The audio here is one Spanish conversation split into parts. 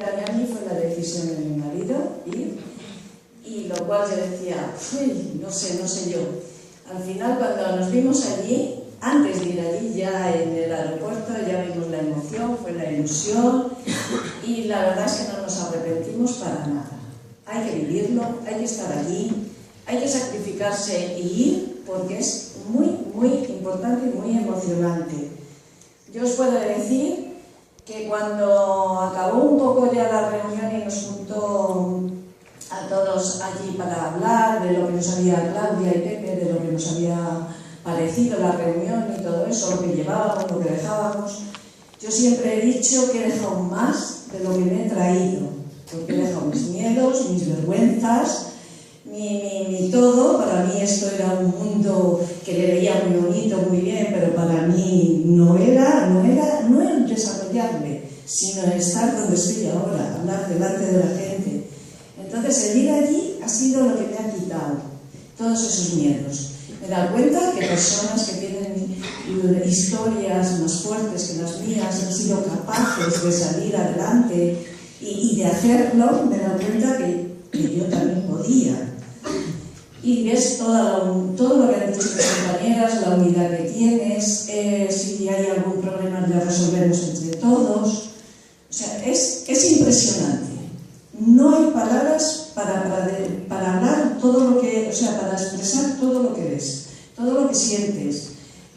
Para mí fue la decisión de mi marido ir, y lo cual yo decía, no sé yo. Al final, cuando nos vimos allí, antes de ir allí, ya en el aeropuerto, ya vimos la emoción, fue la ilusión, y la verdad es que no nos arrepentimos para nada. Hay que vivirlo, hay que estar allí, hay que sacrificarse y ir, porque es muy, muy importante y muy emocionante. Yo os puedo decir que cuando acabó un poco ya la reunión y nos juntó a todos allí para hablar de lo que nos había, Claudia y Pepe, de lo que nos había parecido la reunión y todo eso, lo que llevábamos, lo que dejábamos, yo siempre he dicho que he dejado más de lo que me he traído, porque he dejado mis miedos, mis vergüenzas, mi todo. Para mí esto era un mundo que le veía muy bonito, muy bien, pero para mí no era desarrollarme, sino estar donde estoy ahora, hablar delante de la gente. Entonces el ir allí ha sido lo que me ha quitado todos esos miedos. Me he dado cuenta que personas que tienen historias más fuertes que las mías han sido capaces de salir adelante y de hacerlo. Me he dado cuenta que yo también podía. Y ves todo lo que han dicho mis compañeras, la unidad que tienes, si hay algún problema lo resolvemos entre todos. O sea, es impresionante. No hay palabras para hablar todo lo que, o sea, para expresar todo lo que ves, todo lo que sientes,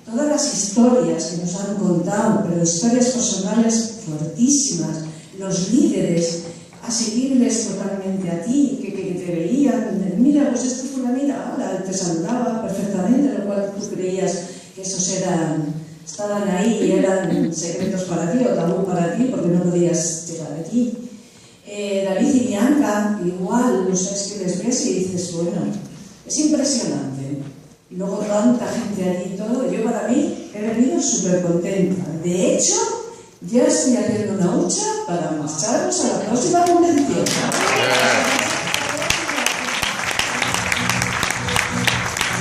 todas las historias que nos han contado, pero historias personales fuertísimas, los líderes asequibles totalmente a ti, que te veían, mira, pues esto fue fulanita, ahora te saludaba perfectamente, lo cual tú creías que esos estaban ahí y eran secretos para ti o tabú para ti porque no podías llegar allí. David y Bianca, igual, o sea, es que les ves y dices, bueno, es impresionante. Y luego tanta gente allí y todo, yo para mí he venido súper contenta. De hecho, ya estoy haciendo una hucha para marcharnos a la próxima convención.